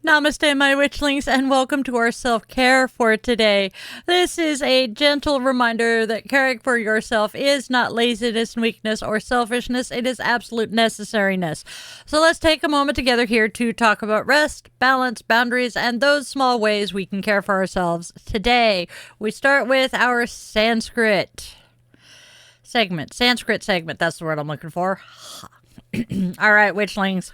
Namaste, my witchlings, and welcome to our self-care for today. This is a gentle reminder that caring for yourself is not laziness, weakness, or selfishness. It is absolute necessariness. So let's take a moment together here to talk about rest, balance, boundaries, and those small ways we can care for ourselves today. We start with our Sanskrit segment. That's the word I'm looking for. All right, witchlings.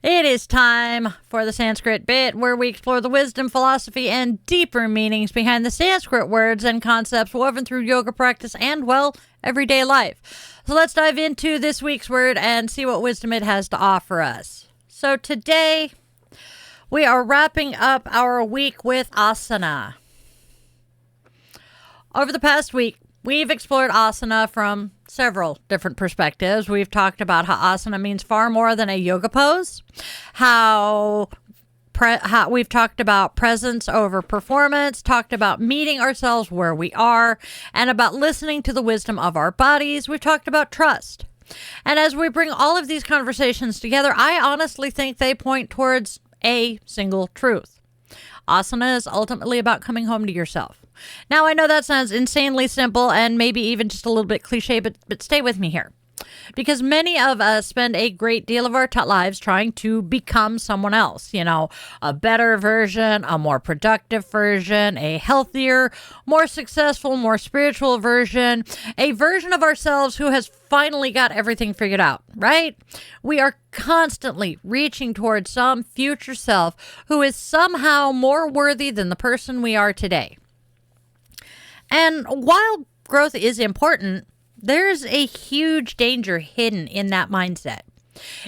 It is time for the Sanskrit bit, where we explore the wisdom, philosophy, and deeper meanings behind the Sanskrit words and concepts woven through yoga practice and, well, everyday life. So let's dive into this week's word and see what wisdom it has to offer us. So today, we are wrapping up our week with asana. Over the past week, we've explored asana from several different perspectives. We've talked about how asana means far more than a yoga pose, how we've talked about presence over performance, talked about meeting ourselves where we are, and about listening to the wisdom of our bodies. We've talked about trust. And as we bring all of these conversations together, I honestly think they point towards a single truth. Asana is ultimately about coming home to yourself. Now, I know that sounds insanely simple and maybe even just a little bit cliche, but stay with me here. Because many of us spend a great deal of our lives trying to become someone else, a better version, a more productive version, a healthier, more successful, more spiritual version, a version of ourselves who has finally got everything figured out, right? We are constantly reaching towards some future self who is somehow more worthy than the person we are today. And while growth is important, there's a huge danger hidden in that mindset.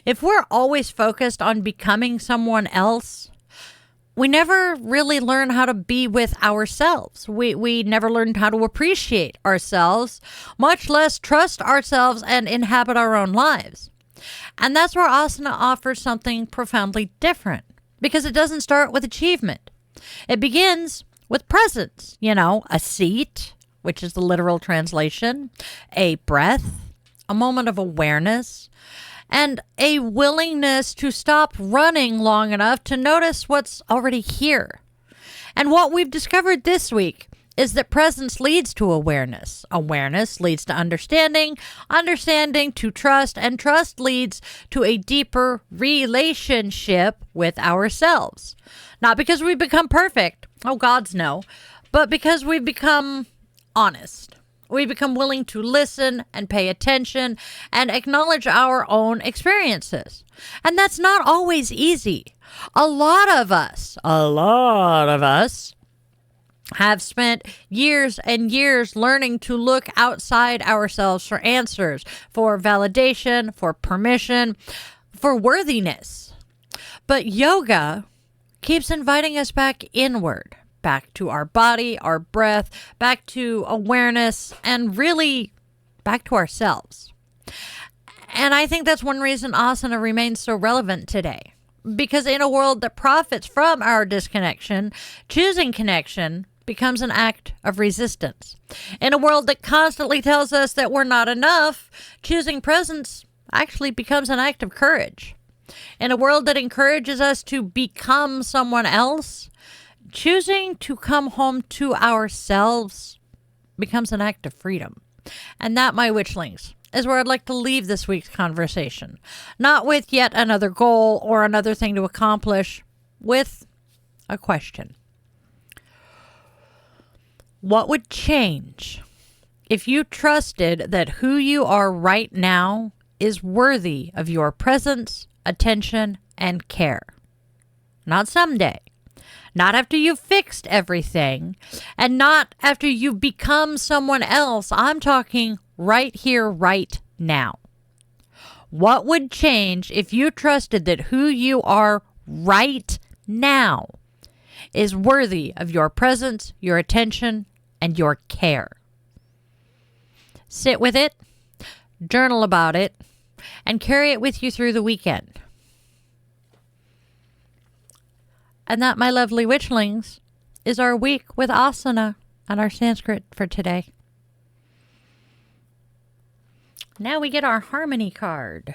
If we're always focused on becoming someone else, we never really learn how to be with ourselves. We never learned how to appreciate ourselves, much less trust ourselves and inhabit our own lives. And that's where asana offers something profoundly different, because it doesn't start with achievement. It begins with presence, a seat, which is the literal translation, a breath, a moment of awareness, and a willingness to stop running long enough to notice what's already here. And what we've discovered this week is that presence leads to awareness. Awareness leads to understanding, understanding to trust, and trust leads to a deeper relationship with ourselves. Not because we've become perfect, oh gods no, but because we've become honest. We become willing to listen and pay attention and acknowledge our own experiences. And that's not always easy. A lot of us have spent years and years learning to look outside ourselves for answers, for validation, for permission, for worthiness. But yoga keeps inviting us back inward, back to our body, our breath, back to awareness, and really back to ourselves. And I think that's one reason asana remains so relevant today. Because in a world that profits from our disconnection, choosing connection becomes an act of resistance. In a world that constantly tells us that we're not enough, choosing presence actually becomes an act of courage. In a world that encourages us to become someone else, choosing to come home to ourselves becomes an act of freedom. And that, my witchlings, is where I'd like to leave this week's conversation. Not with yet another goal or another thing to accomplish, with a question. What would change if you trusted that who you are right now is worthy of your presence, attention, and care? Not someday. Not after you've fixed everything, and not after you've become someone else. I'm talking right here, right now. What would change if you trusted that who you are right now is worthy of your presence, your attention, and your care? Sit with it, journal about it, and carry it with you through the weekend. And that, my lovely witchlings, is our week with asana and our Sanskrit for today. Now we get our harmony card.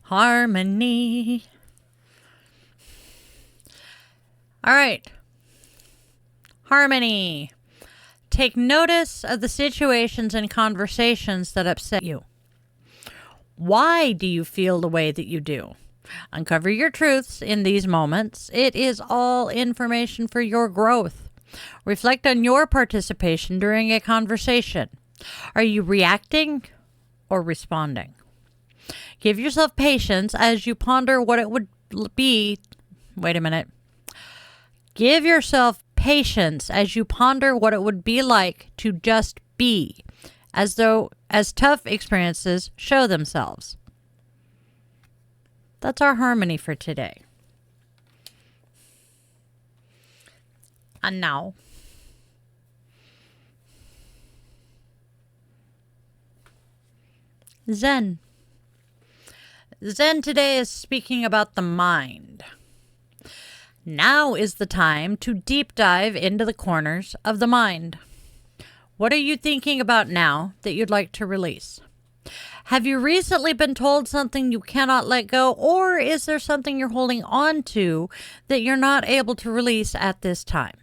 Harmony. All right. Harmony. Take notice of the situations and conversations that upset you. Why do you feel the way that you do? Uncover your truths in these moments. It is all information for your growth. Reflect on your participation during a conversation. Are you reacting or responding? Give yourself patience as you ponder what it would be. Wait a minute. Give yourself patience as you ponder what it would be like to just be, as tough experiences show themselves. That's our harmony for today. And now, Zen. Zen today is speaking about the mind. Now is the time to deep dive into the corners of the mind. What are you thinking about now that you'd like to release? Have you recently been told something you cannot let go, or is there something you're holding on to that you're not able to release at this time?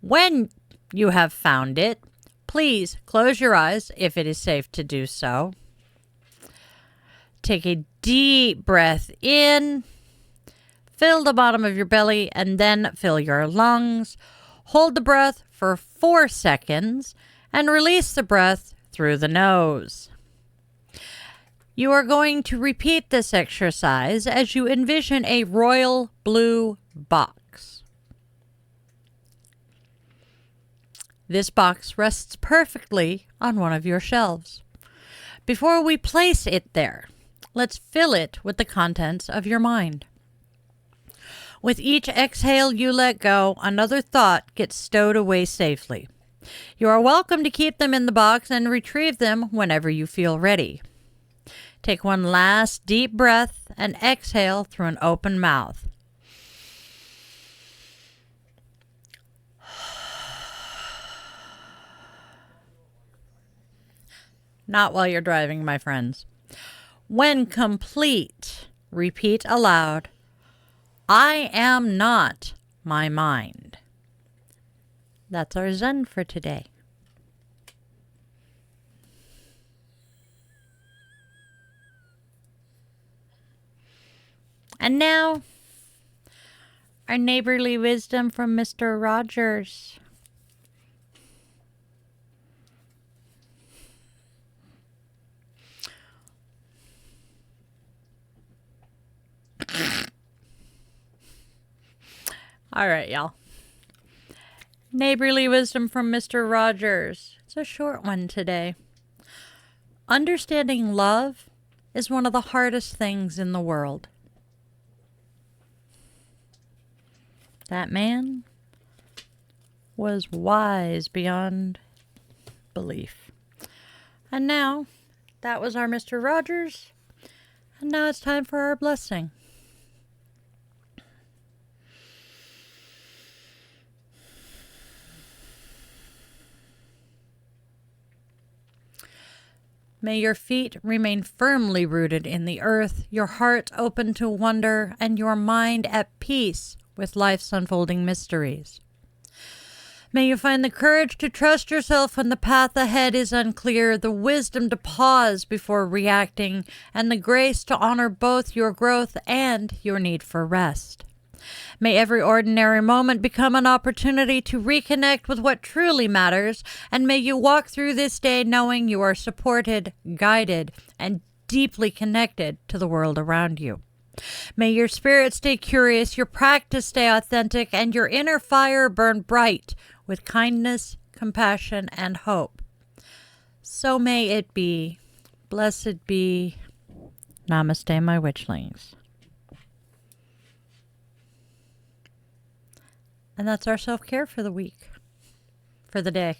When you have found it, please close your eyes if it is safe to do so. Take a deep breath in. Fill the bottom of your belly and then fill your lungs. Hold the breath for 4 seconds and release the breath through the nose. You are going to repeat this exercise as you envision a royal blue box. This box rests perfectly on one of your shelves. Before we place it there, let's fill it with the contents of your mind. With each exhale you let go, another thought gets stowed away safely. You are welcome to keep them in the box and retrieve them whenever you feel ready. Take one last deep breath and exhale through an open mouth. Not while you're driving, my friends. When complete, repeat aloud, I am not my mind. That's our Zen for today. And now, our neighborly wisdom from Mr. Rogers. All right, y'all. Neighborly wisdom from Mr. Rogers. It's a short one today. Understanding love is one of the hardest things in the world. That man was wise beyond belief. And now, that was our Mr. Rogers. And now it's time for our blessing. May your feet remain firmly rooted in the earth, your heart open to wonder, and your mind at peace with life's unfolding mysteries. May you find the courage to trust yourself when the path ahead is unclear, the wisdom to pause before reacting, and the grace to honor both your growth and your need for rest. May every ordinary moment become an opportunity to reconnect with what truly matters, and may you walk through this day knowing you are supported, guided, and deeply connected to the world around you. May your spirit stay curious, your practice stay authentic, and your inner fire burn bright with kindness, compassion, and hope. So may it be. Blessed be. Namaste, my witchlings. And that's our self-care for the week, for the day.